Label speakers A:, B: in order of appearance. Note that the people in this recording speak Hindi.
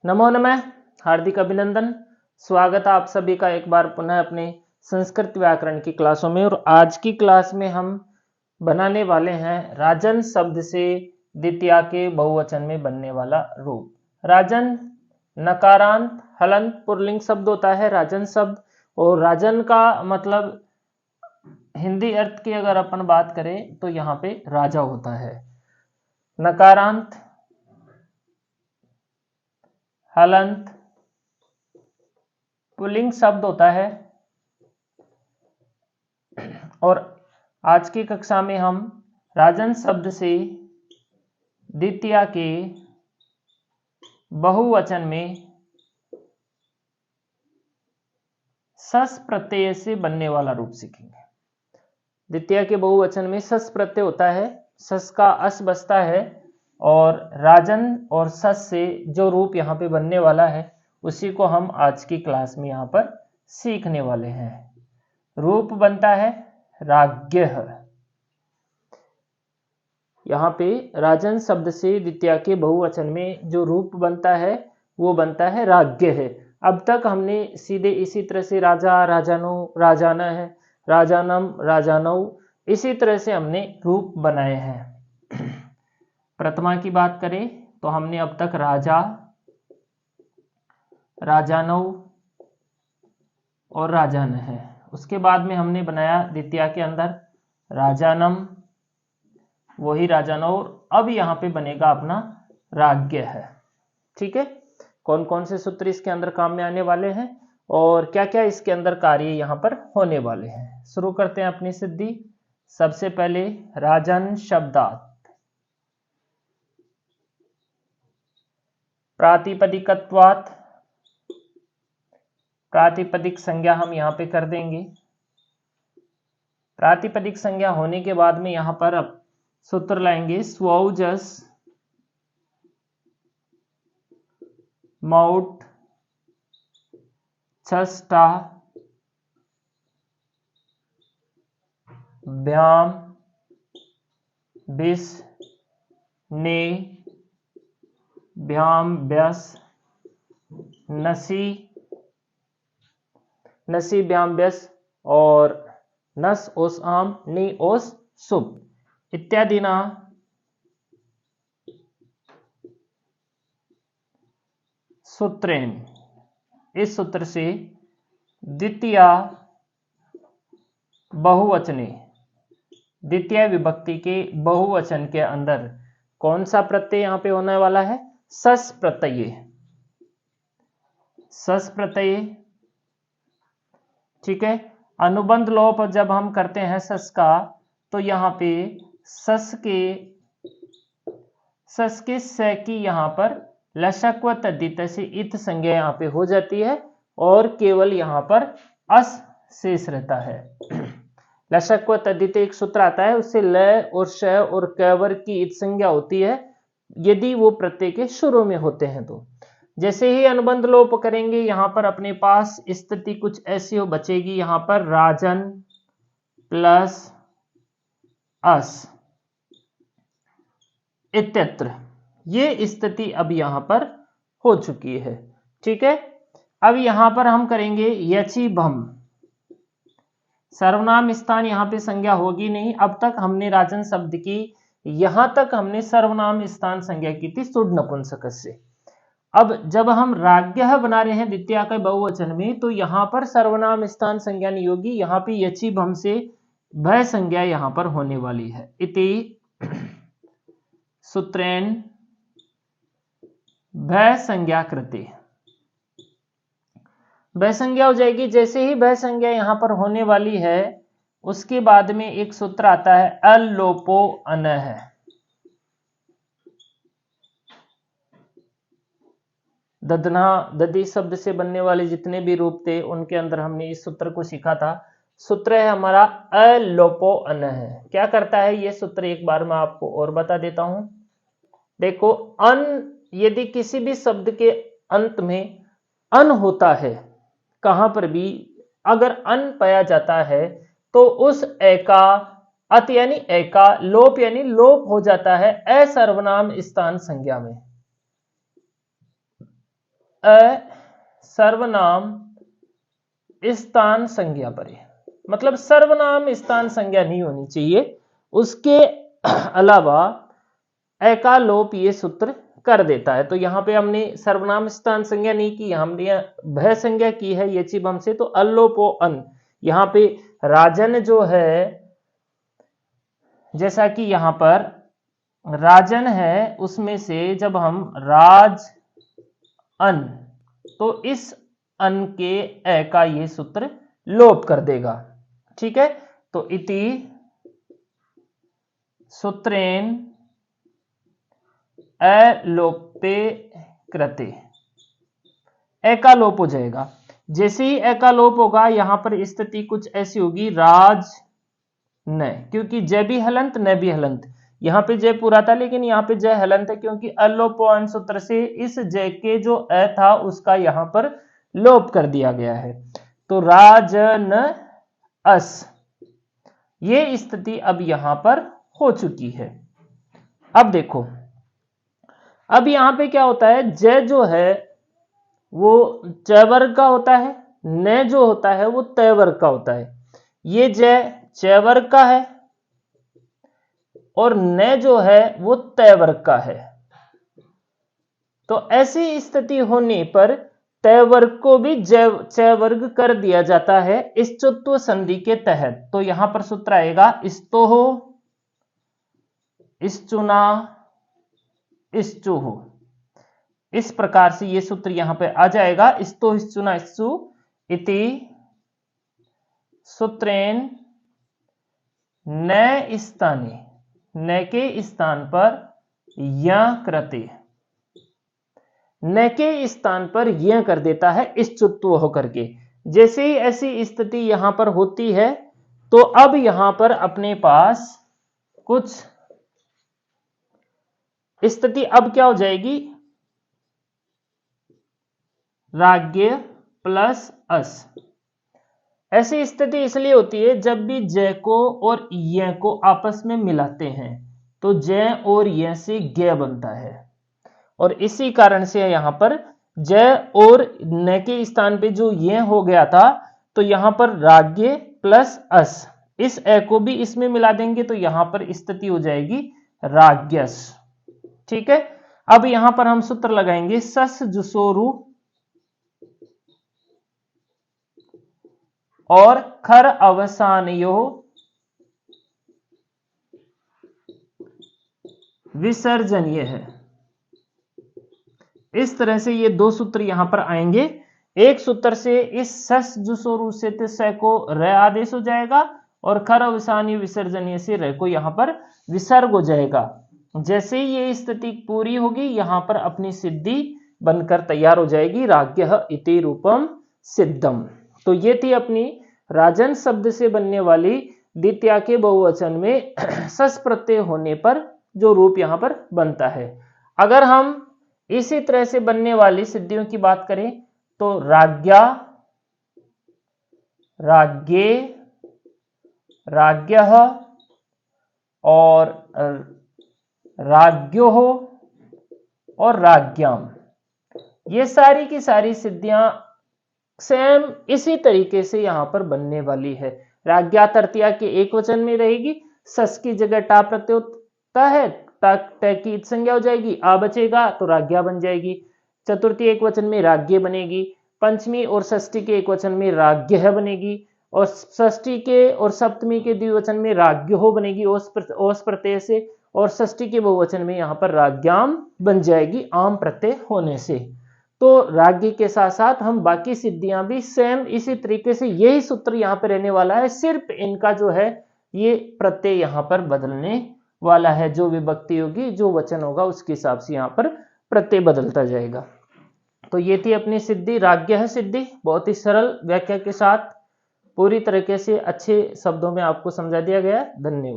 A: नमो नमः, हार्दिक अभिनंदन। स्वागत है आप सभी का एक बार पुनः अपने संस्कृत व्याकरण की क्लासों में। और आज की क्लास में हम बनाने वाले हैं राजन शब्द से द्वितीया के बहुवचन में बनने वाला रूप। राजन नकारांत हलंत पुल्लिंग शब्द होता है राजन शब्द। और राजन का मतलब हिंदी अर्थ की अगर अपन बात करें तो यहाँ पे राजा होता है। नकारांत हलंत पुल्लिंग शब्द होता है। और आज की कक्षा में हम राजन शब्द से द्वितीया के बहुवचन में सस प्रत्यय से बनने वाला रूप सीखेंगे। द्वितीया के बहुवचन में सस प्रत्यय होता है, सस का अस बसता है और राजन और सस से जो रूप यहाँ पे बनने वाला है उसी को हम आज की क्लास में यहाँ पर सीखने वाले हैं। रूप बनता है राज्ञः। यहाँ पे राजन शब्द से द्वितीया के बहुवचन में जो रूप बनता है वो बनता है राज्ञः। अब तक हमने सीधे इसी तरह से राजा, राजानो, राजाना है, राजानम, राजानौ, इसी तरह से हमने रूप बनाए हैं। प्रथमा की बात करें तो हमने अब तक राजा, राजानौ और राजान है। उसके बाद में हमने बनाया द्वितीया के अंदर राजानम, वही राजानौ, और अब यहाँ पे बनेगा अपना राज्ञः है। ठीक है, कौन कौन से सूत्र इसके अंदर काम में आने वाले हैं और क्या क्या इसके अंदर कार्य यहाँ पर होने वाले हैं। शुरू करते हैं अपनी सिद्धि। सबसे पहले राजन शब्दात प्रातिपदिकत्वात्, प्रातिपदिक संज्ञा हम यहाँ पे कर देंगे। प्रातिपदिक संज्ञा होने के बाद में यहाँ पर अब सूत्र लाएंगे स्वौजस मौट छष्टा भ्याम बिस ने भ्याम व्यस नसी, नसी भ्याम व्यस और नस ओस आम नि ओस शुभ इत्यादि ना सूत्रेण। इस सूत्र से द्वितीया बहुवचने, द्वितीय विभक्ति के बहुवचन के अंदर कौन सा प्रत्यय यहां पे होने वाला है? सस प्रत्यय। सस प्रत्यय, ठीक है। अनुबंध लोप जब हम करते हैं सस का तो यहाँ पे सस के स की यहाँ पर लशक व तद्धित से इत संज्ञा यहाँ पे हो जाती है और केवल यहाँ पर अस शेष रहता है। लशक व तद्धित एक सूत्र आता है, उससे ल और श और कैवर की इत संज्ञा होती है यदि वो प्रत्यय के शुरू में होते हैं तो। जैसे ही अनुबंध लोप करेंगे यहाँ पर अपने पास स्थिति कुछ ऐसी हो बचेगी, यहाँ पर राजन प्लस अस इत्यत्र, ये स्थिति अब यहाँ पर हो चुकी है। ठीक है, अब यहाँ पर हम करेंगे यचि भम। सर्वनाम स्थान यहाँ पे संज्ञा होगी नहीं। अब तक हमने राजन शब्द की यहां तक हमने सर्वनाम स्थान संज्ञा की थी सुड नपुंसक से। अब जब हम राज्ञः बना रहे हैं द्वितीया के बहुवचन में तो यहां पर सर्वनाम स्थान संज्ञा नहीं होगी, यहाँ पे यचि भम से भय संज्ञा यहाँ पर होने वाली है। इति सूत्रेण भय संज्ञा कृते, भय संज्ञा हो जाएगी। जैसे ही भय संज्ञा यहाँ पर होने वाली है उसके बाद में एक सूत्र आता है अलोपो अनः। दधना दधि शब्द से बनने वाले जितने भी रूप थे उनके अंदर हमने इस सूत्र को सीखा था। सूत्र है हमारा अलोपो अनः। क्या करता है ये सूत्र, एक बार मैं आपको और बता देता हूं। देखो, अन यदि किसी भी शब्द के अंत में अन होता है, कहां पर भी अगर अन पाया जाता है तो उस ए का अत यानी ए का लोप यानी लोप हो जाता है असर्वनाम स्थान संज्ञा में। सर्वनाम स्थान संज्ञा परे, मतलब सर्वनाम स्थान संज्ञा नहीं होनी चाहिए, उसके अलावा ए का लोप ये सूत्र कर देता है। तो यहां पे हमने सर्वनाम स्थान संज्ञा नहीं की, हमने भय संज्ञा की है ये चीज हमसे, तो अल्लोपो अन। यहां पे राजन जो है, जैसा कि यहां पर राजन है, उसमें से जब हम राज अन, तो इस अन के ए का ये सूत्र लोप कर देगा। ठीक है, तो इति सूत्रेन अलोपे कृते, ए का लोप हो जाएगा। जैसे ही ए का लोप होगा, यहां पर स्थिति कुछ ऐसी होगी, राज न, क्योंकि जय भी हलंत न भी हलंत, यहां पे जय पूरा था लेकिन यहां पे जय हलंत है, क्योंकि अलोपोअन सूत्र से इस जय के जो अ था उसका यहां पर लोप कर दिया गया है। तो राजन अस, ये स्थिति अब यहां पर हो चुकी है। अब देखो, अब यहां पे क्या होता है, जय जो है वो च वर्ग का होता है, न जो होता है वो तय वर्ग का होता है। ये जय च वर्ग का है और न जो है वो तय वर्ग का है। तो ऐसी स्थिति होने पर तय वर्ग को भी च वर्ग कर दिया जाता है इस चुत्व संधि के तहत। तो यहां पर सूत्र आएगा स्तोह, स्तुना, स्तुह, इस प्रकार से ये सूत्र यहां पे आ जाएगा, स्तोह स्तुना स्तु इति सूत्रेन न स्थाने, न के स्थान पर या कृते, न के स्थान पर यह कर देता है इस चुत्व होकर के। जैसे ही ऐसी स्थिति यहां पर होती है, तो अब यहां पर अपने पास कुछ स्थिति अब क्या हो जाएगी, राज्ञ प्लस अस। ऐसी स्थिति इसलिए होती है जब भी जय को और य को आपस में मिलाते हैं, तो जय और य से ज्ञ बनता है, और इसी कारण से यहां पर जय और न के स्थान पे जो ये हो गया था, तो यहां पर राज्ञ प्लस अस, इस ए को भी इसमें मिला देंगे तो यहां पर स्थिति हो जाएगी राज्ञस। ठीक है, अब यहां पर हम सूत्र लगाएंगे, सस जुसोरु और खर अवसानयो विसर्जनीय है। इस तरह से ये दो सूत्र यहां पर आएंगे। एक सूत्र से इस सस जुसोरु से स को र आदेश हो जाएगा और खर अवसानी विसर्जनीय से र को यहां पर विसर्ग हो जाएगा। जैसे ही ये स्थिति पूरी होगी, यहां पर अपनी सिद्धि बनकर तैयार हो जाएगी, राज्ञः इति रूपम सिद्धम। तो ये थी अपनी राजन शब्द से बनने वाली द्वितीया के बहुवचन में सस प्रत्यय होने पर जो रूप यहां पर बनता है। अगर हम इसी तरह से बनने वाली सिद्धियों की बात करें, तो राज्ञा, राज्ञे, राज्ञः और राज्ञोः और राज्ञाम, ये सारी की सारी सिद्धियां सेम इसी तरीके से यहां पर बनने वाली है। राज्ञा तृतीया के एक वचन में रहेगी, सस की जगह टा प्रत्यय होता है, ट की इत संज्ञा हो जाएगी, आ बचेगा तो राज्ञा बन जाएगी। चतुर्थी एक वचन में राज्ञ बनेगी, पंचमी और षष्ठी के एक वचन में राज्ञः बनेगी, और षष्ठी के और सप्तमी के द्विवचन में राज्ञो बनेगी ओस प्रत्यय से, और षष्ठी के बहुवचन में यहां पर राज्ञाम बन जाएगी आम प्रत्यय होने से। तो राज्ञ के साथ साथ हम बाकी सिद्धियां भी सेम इसी तरीके से, यही सूत्र यहां पर रहने वाला है, सिर्फ इनका जो है ये प्रत्यय यहां पर बदलने वाला है। जो विभक्ति होगी, जो वचन होगा, उसके हिसाब से यहां पर प्रत्यय बदलता जाएगा। तो ये थी अपनी सिद्धि, राज्ञः सिद्धि, बहुत ही सरल व्याख्या के साथ पूरी तरीके से अच्छे शब्दों में आपको समझा दिया गया। धन्यवाद।